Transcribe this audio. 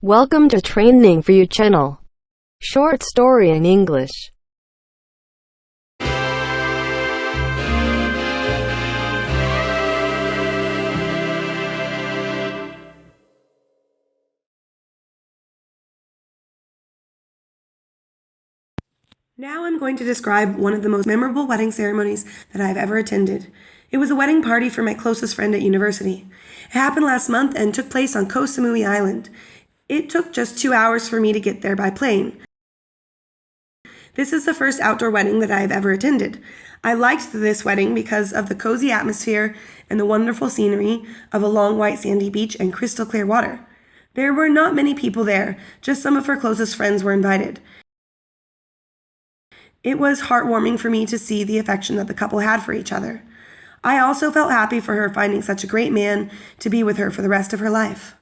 Welcome to Training for You channel. Short story in English. Now I'm going to describe one of the most memorable wedding ceremonies that I've ever attended. It was a wedding party for my closest friend at university. It happened last month and took place on Koh Samui Island. It took just 2 hours for me to get there by plane. This is the first outdoor wedding that I have ever attended. I liked this wedding because of the cozy atmosphere and the wonderful scenery of a long white sandy beach and crystal clear water. There were not many people there, just some of her closest friends were invited. It was heartwarming for me to see the affection that the couple had for each other. I also felt happy for her finding such a great man to be with her for the rest of her life.